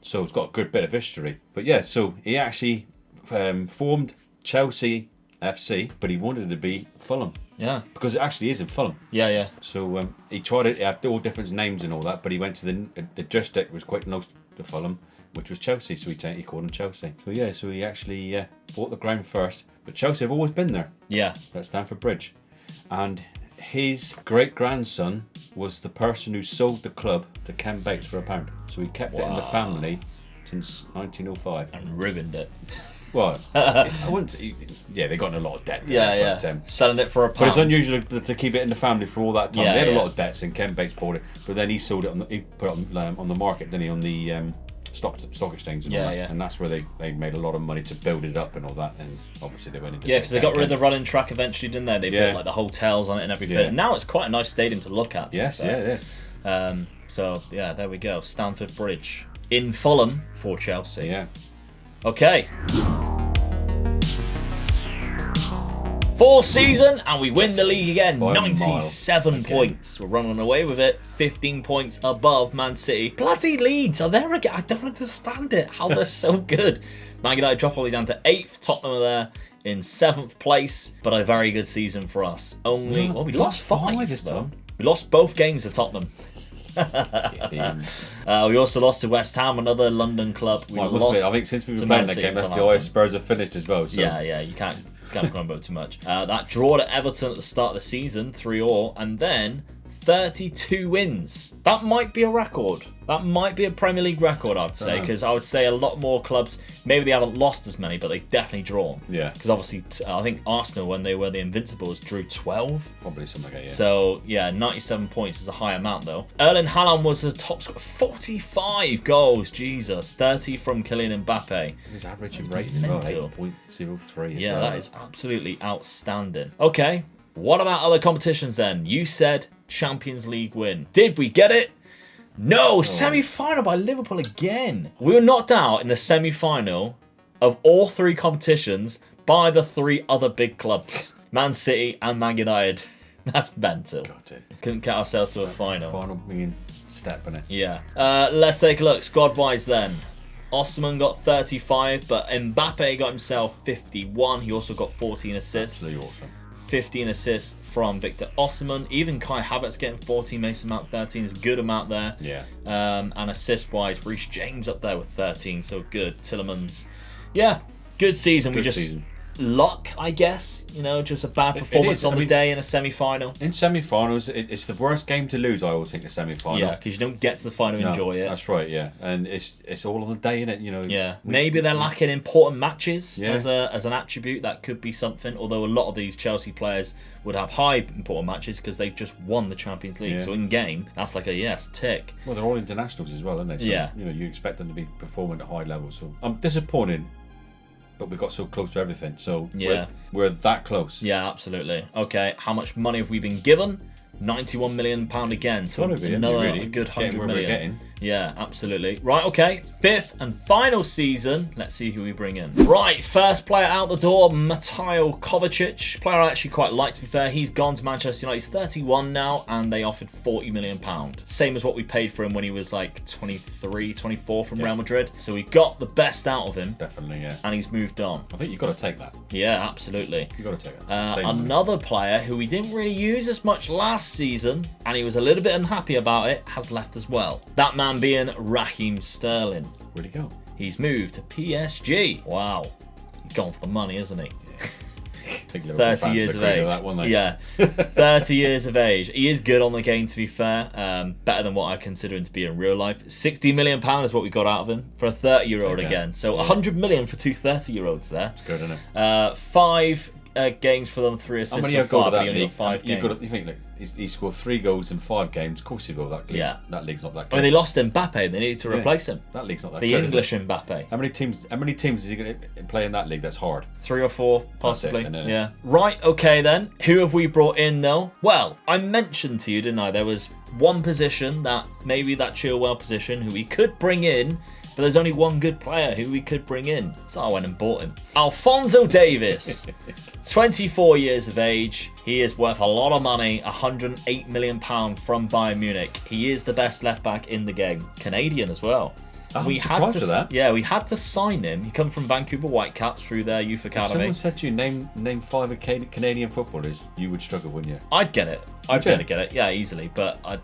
So it's got a good bit of history. But yeah, so he actually formed Chelsea FC, but he wanted to be Fulham. Yeah. Because it actually is in Fulham. Yeah, yeah. So he tried it, had all different names and all that, but he went to the district was quite close to Fulham, which was Chelsea, so he called him Chelsea. So yeah, so he actually bought the ground first. But Chelsea have always been there. Yeah. At Stamford Bridge. And his great-grandson was the person who sold the club to Ken Bates for £1. So he kept it in the family since 1905. And ruined it. Well, I wouldn't. Yeah, they got in a lot of debt. Yeah. But, selling it for £1. But it's unusual to keep it in the family for all that time. Yeah, they had a lot of debts, and Ken Bates bought it. But then he sold it he put it on the market, didn't he? On the stock exchange and all that. And that's where they made a lot of money to build it up and all that. And obviously they went into because they got rid of the running track eventually, didn't they? They built like the hotels on it and everything. And now it's quite a nice stadium to look at. Yes, yeah. So yeah, there we go. Stamford Bridge in Fulham for Chelsea. Yeah. Okay. Fourth season, and we win the league again. 97 points. We're running away with it. 15 points above Man City. Bloody Leeds are there again. I don't understand it. How they're so good. Man United drop all the way down to 8th. Tottenham are there in 7th place. But a very good season for us. We lost 5 this time. We lost both games to Tottenham. We also lost to West Ham, another London club. I think since we've been playing that game, that's the highest Spurs have finished as well. So. Yeah, you can't grumble too much. That draw to Everton at the start of the season, 3-3, and then 32 wins. That might be a record. That might be a Premier League record, I'd say, because I would say a lot more clubs, maybe they haven't lost as many, but they've definitely drawn. Yeah. Because obviously, I think Arsenal, when they were the Invincibles, drew 12. Probably something like that, yeah. So, yeah, 97 points is a high amount, though. Erling Haaland was the top scorer, 45 goals, Jesus. 30 from Kylian Mbappe. His average rating is 8.03. Yeah, that is absolutely outstanding. Okay, what about other competitions then? You said Champions League win. Did we get it? No, semi-final by Liverpool again. We were knocked out in the semi-final of all 3 competitions by the 3 other big clubs. Man City and Man United. That's mental. Couldn't get ourselves to a final. Final being step in it. Yeah. Let's take a look. Squad-wise then. Osman got 35, but Mbappe got himself 51. He also got 14 assists. Absolutely awesome. 15 assists from Victor Osimhen. Even Kai Havertz getting 14, Mason Mount 13 is a good amount there. Yeah. And assist-wise, Reece James up there with 13, so good. Tillemans. Yeah, good season. Good season. Luck, I guess. Just a bad performance on the day in a semi-final. In semi-finals, it's the worst game to lose, I always think, a semi-final. Yeah, because you don't get to the final and enjoy it. That's right, yeah. And it's all on the day, innit? Yeah. Maybe they're lacking important matches as an attribute. That could be something, although a lot of these Chelsea players would have high important matches because they've just won the Champions League. So in game, that's like a yes, tick. Well, they're all internationals as well, aren't they? So, you expect them to be performing at high levels. So I'm disappointed, but we got so close to everything. So we're that close. Yeah, absolutely. Okay, how much money have we been given? £91 million again. So another good 100 million. Yeah, absolutely. Right, okay. 5th and final season. Let's see who we bring in. Right, first player out the door, Mateo Kovacic. Player I actually quite like, to be fair. He's gone to Manchester United. He's 31 now, and they offered £40 million. Same as what we paid for him when he was like 23, 24 from Real Madrid. So we got the best out of him. Definitely, yeah. And he's moved on. I think you've got to take that. Yeah, absolutely. You've got to take that. Another player who we didn't really use as much last season, and he was a little bit unhappy about it, has left as well. That man being Raheem Sterling. Where'd he go? He's moved to PSG. Wow. He's gone for the money, isn't he? 30 years of age. That, 30 years of age. He is good on the game, to be fair. Better than what I consider him to be in real life. £60 million is what we got out of him for a 30-year-old again. So 100 million for 2 30-year-olds there. It's good, isn't it? 5 games for them, 3 assists. How many so have got far, that but he only got 5 games. You think, he scored 3 goals in 5 games. Of course he will. That league's not that good. I mean, they lost Mbappe. They needed to replace him. That league's not that good. The English Mbappe. How many teams is he going to play in that league? That's hard. 3 or 4, possibly. Yeah. Right. Okay then. Who have we brought in though? Well, I mentioned to you, didn't I? There was one position that maybe that Chilwell position who we could bring in. But there's only one good player who we could bring in. So I went and bought him. Alphonso Davies. 24 years of age. He is worth a lot of money. £108 million from Bayern Munich. He is the best left back in the game. Canadian as well. I'm surprised at that. Yeah, we had to sign him. He come from Vancouver Whitecaps through their youth academy. If someone said to you, name 5 Canadian footballers, you would struggle, wouldn't you? I'd get it. I'd be able to get it, yeah, easily. But I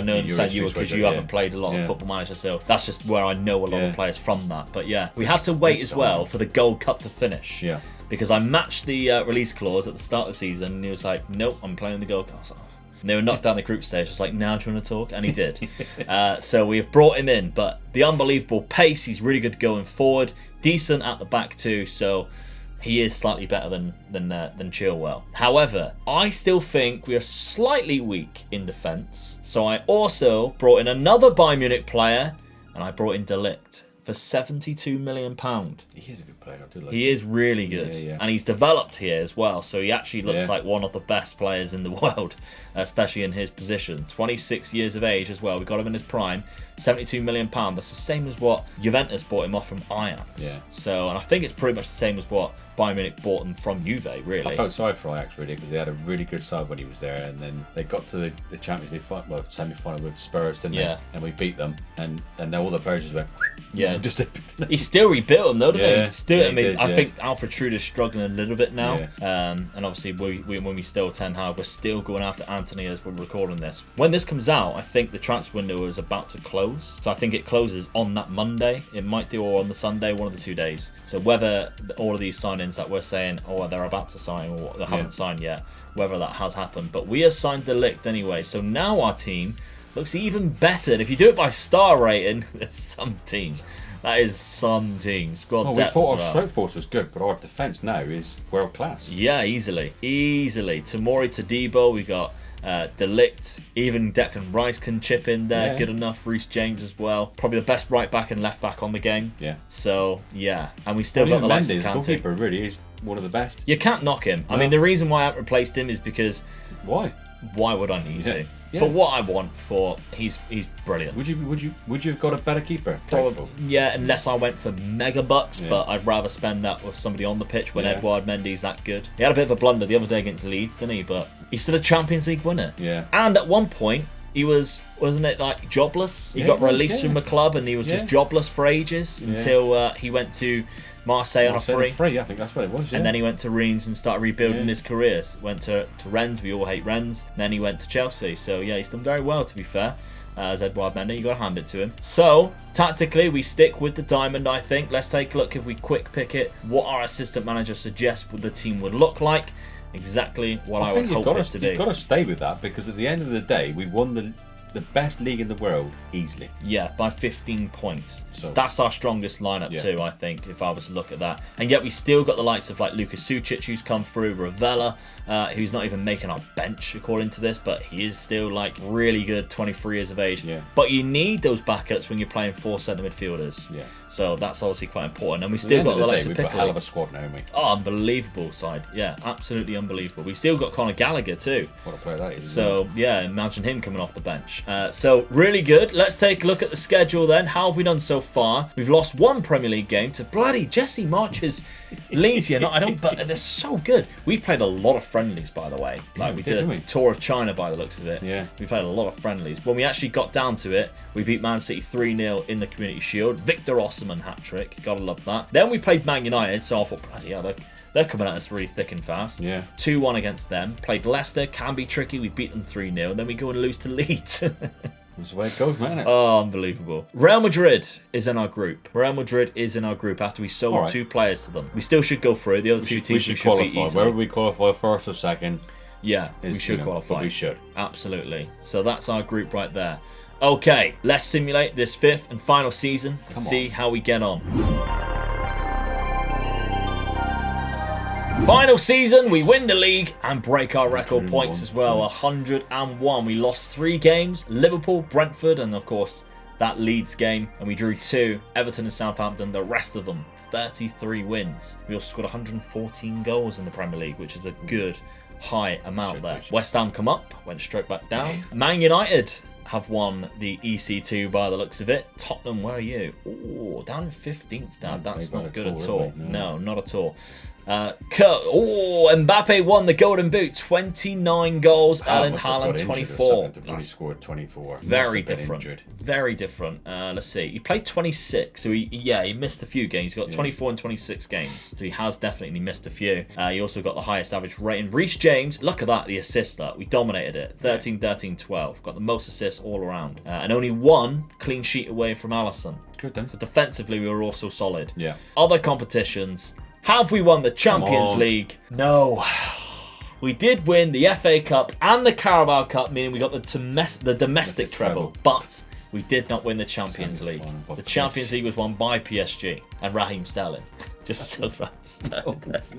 know you would because you haven't played a lot of Football Manager, so that's just where I know a lot of players from that. But yeah, we had to wait as well for the Gold Cup to finish. Yeah. Because I matched the release clause at the start of the season, and he was like, "Nope, I'm playing the Gold Cup." So, and they were knocked down the group stage. I was like, "Now do you want to talk?" And he did. So we have brought him in, but the unbelievable pace. He's really good going forward, decent at the back too. So he is slightly better than Chilwell. However, I still think we are slightly weak in defence. So I also brought in another Bayern Munich player, and I brought in De Ligt for £72 million. He is a good player. I do like He is really good. Yeah. And he's developed here as well. So he actually looks like one of the best players in the world, especially in his position. 26 years of age as well. We got him in his prime. £72 million. That's the same as what Juventus bought him off from Ajax. Yeah. So, and I think it's pretty much the same as what Bayern Munich bought him from Juve, really. I felt sorry for Ajax, really, because they had a really good side when he was there, and then they got to the Champions League semi-final with Spurs, didn't they? And we beat them, and then all the players just went... Yeah, he still rebuilt them though, didn't he? Still, I think Alfred Trude's struggling a little bit now, and obviously when we still Ten Hag, we're still going after Anthony as we're recording this. When this comes out, I think the transfer window is about to close, so I think it closes on that Monday. It might do, or on the Sunday, one of the 2 days. So whether all of these signings that we're saying, they're about to sign or they haven't signed yet, whether that has happened, but we have signed De Ligt anyway. So now our team looks even better. And if you do it by star rating, there's some team. That is some team. Squad depth. We thought our stroke force was good, but our defence now is world class. Yeah, easily. Tamori Todibo, we got De Ligt. Even Declan Rice can chip in there. Good enough. Reece James as well. Probably the best right back and left back on the game. Yeah. So yeah, and we still got the likes of Kante. Goalkeeper really is one of the best. You can't knock him. No. I mean, the reason why I haven't replaced him is because why would I need to? Yeah. For what I want, he's brilliant. Would you have got a better keeper? Probably, yeah, unless I went for mega bucks, but I'd rather spend that with somebody on the pitch when Edouard Mendy's that good. He had a bit of a blunder the other day against Leeds, didn't he? But he's still a Champions League winner. Yeah. And at one point he wasn't it like jobless? He got released from the club and he was just jobless for ages until he went to Marseille on a free. I think that's what it was. Yeah. And then he went to Reims and started rebuilding his career. Went to Rennes. We all hate Rennes. And then he went to Chelsea. So yeah, he's done very well, to be fair. As Edouard Mendy, you got to hand it to him. So tactically, we stick with the diamond. I think. Let's take a look if we quick pick it. What our assistant manager suggests what the team would look like. Exactly what I would hope it to be. You've got to stay with that because at the end of the day, we won the best league in the world easily. Yeah, by 15 points. So that's our strongest lineup too, I think, if I was to look at that. And yet we still got the likes of like Luka Sucic, who's come through, Ravella, who's not even making our bench according to this, but he is still like really good, 23 years of age. Yeah. But you need those backups when you're playing 4 centre midfielders. Yeah. So that's obviously quite important. And we still got the likes of Pickle. We've got a hell of a squad now, haven't we? Oh, unbelievable side. Yeah, absolutely unbelievable. We still got Conor Gallagher too. What a player that is. So yeah, imagine him coming off the bench. So really good. Let's take a look at the schedule then. How have we done so far? We've lost 1 Premier League game to bloody Jesse March's Leeds here. But they're so good. We played a lot of friendlies, by the way. Like we did a tour of China by the looks of it. Yeah. We played a lot of friendlies. When we actually got down to it, we beat Man City 3-0 in the Community Shield. Victor Osimhen hat-trick. Gotta love that. Then we played Man United, so I thought, bloody hell, they're coming at us really thick and fast. Yeah. 2-1 against them. Played Leicester, can be tricky. We beat them 3-0. And then we go and lose to Leeds. That's the way it goes, man. Oh, unbelievable. Real Madrid is in our group. After we sold 2 players to them. We still should go through. The other two teams we should qualify. beat easily. Whether we qualify first or second. Yeah, we should qualify. But we should. Absolutely. So that's our group right there. Okay, let's simulate this 5th and final season and see how we get on. Final season, we win the league and break our record points as well. 101. We lost 3 games. Liverpool, Brentford, and of course that Leeds game. And we drew 2. Everton and Southampton, the rest of them. 33 wins. We also scored 114 goals in the Premier League, which is a good high amount there. West Ham come up, went straight back down. Man United have won the EC2 by the looks of it. Tottenham, where are you? Oh, down in 15th, Dad. That's not good at all. No, not at all. Mbappe won the Golden Boot. 29 goals. Erling Haaland 24. He scored 24. Very different. Very different. Let's see. He played 26, so he missed a few games. He got 24 and 26 games, so he has definitely missed a few. He also got the highest average rating. Reece James, look at that, the assist. We dominated it. 13, 13, 12. Got the most assists all around, and only 1 clean sheet away from Alisson. Good then. So defensively, we were also solid. Yeah. Other competitions. Have we won the Champions League? No. We did win the FA Cup and the Carabao Cup, meaning we got the domestic treble. But we did not win the Champions League. The Champions League was won by PSG and Raheem Sterling. Just so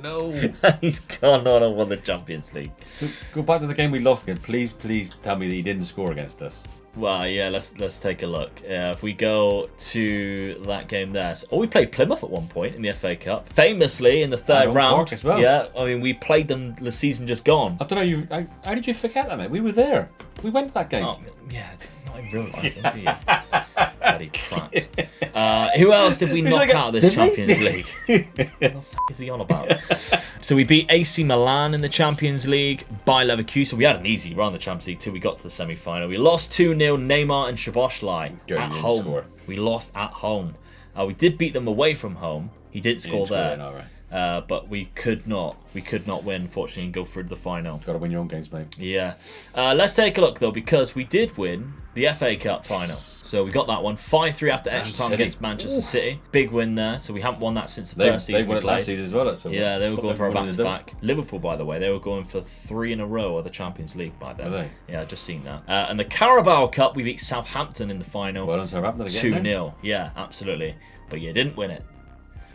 No. He's gone on and won the Champions League. So go back to the game we lost again. Please tell me that he didn't score against us. Well, yeah, let's take a look. If we go to that game there. We played Plymouth at one point in the FA Cup. Famously in the 3rd round. As well. Yeah, I mean, we played them the season just gone. I don't know, how did you forget that, mate? We were there. We went to that game. Oh, yeah, not in real life, do you? Bloody twat. Who else did we knock out of this Champions League? What the f*** is he on about? So we beat AC Milan in the Champions League, by Leverkusen. We had an easy run in the Champions League till we got to the semi-final. We lost 2-0, Neymar and Szoboszlai at home. Score. We lost at home. We did beat them away from home. He did score there. But we could not win, unfortunately, and go through to the final. Got to win your own games, mate. Yeah. Let's take a look, though, because we did win the FA Cup final. So we got that one 5-3 after extra time against Manchester City. Big win there. So we haven't won that since the first season. They won it last season as well. Yeah, they were going for a back-to-back. Liverpool, by the way, they were going for 3 in a row of the Champions League by then. Were they? Yeah, I've just seen that. And the Carabao Cup, we beat Southampton in the final. Well done, Southampton again. 2-0. Yeah, absolutely. But you didn't win it.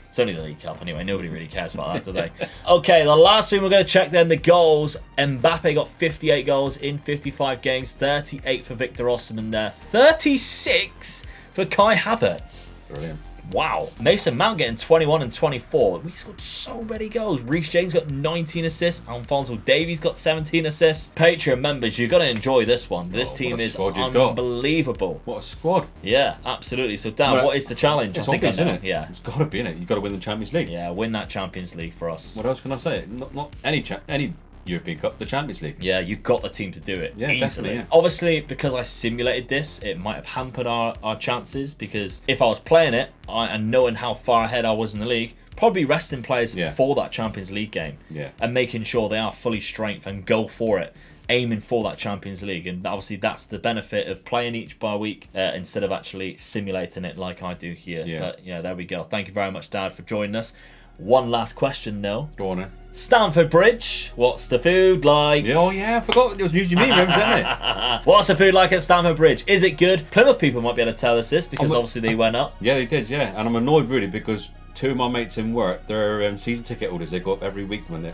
It's only the League Cup anyway. Nobody really cares about that, do they? Okay, the last thing we're going to check then, the goals. Mbappe got 58 goals in 55 games. 38 for Victor Osimhen there. 36 for Kai Havertz. Brilliant. Wow. Mason Mount getting 21 and 24. We scored so many goals. Reece James got 19 assists. Alphonso Davies got 17 assists. Patreon members, you're going to enjoy this one. This team is unbelievable. What a squad. Yeah, absolutely. So, Dan, what is the challenge? It's obvious, isn't it? Yeah. It's got to be, innit? You've got to win the Champions League. Yeah, win that Champions League for us. What else can I say? Not any European Cup, the Champions League. Yeah, you've got the team to do it easily. Definitely, yeah. Obviously, because I simulated this, it might have hampered our chances, because if I was playing it and knowing how far ahead I was in the league, probably resting players for that Champions League game and making sure they are fully strength and go for it, aiming for that Champions League. And obviously that's the benefit of playing each by week instead of actually simulating it like I do here. Yeah. But yeah, there we go. Thank you very much, Dad, for joining us. One last question, though. Go on then. Stamford Bridge, what's the food like? Oh yeah, I forgot it was usually me, remember, isn't it? What's the food like at Stamford Bridge? Is it good? Plymouth people might be able to tell us this, because obviously they went up. Yeah, they did, yeah. And I'm annoyed really, because 2 of my mates in work, they're season ticket holders. They go up every week when they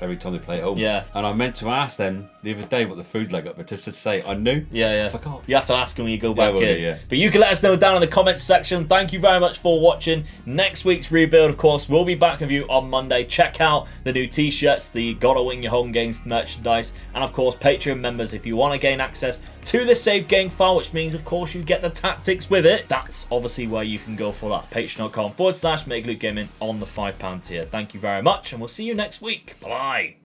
every time they play at home. Yeah. And I meant to ask them the other day what the food's like up there, just to say I knew. Yeah. I forgot. You have to ask them when you go back in. Yeah. But you can let us know down in the comments section. Thank you very much for watching. Next week's rebuild, of course, we'll be back with you on Monday. Check out the new t-shirts, the Gotta Win Your Home Games merchandise, and of course Patreon members, if you want to gain access to the save game file, which means of course you get the tactics with it, that's obviously where you can go for that. Patreon.com/MakeLukeGaming on the £5 tier. Thank you very much, and we'll see you next week. Bye.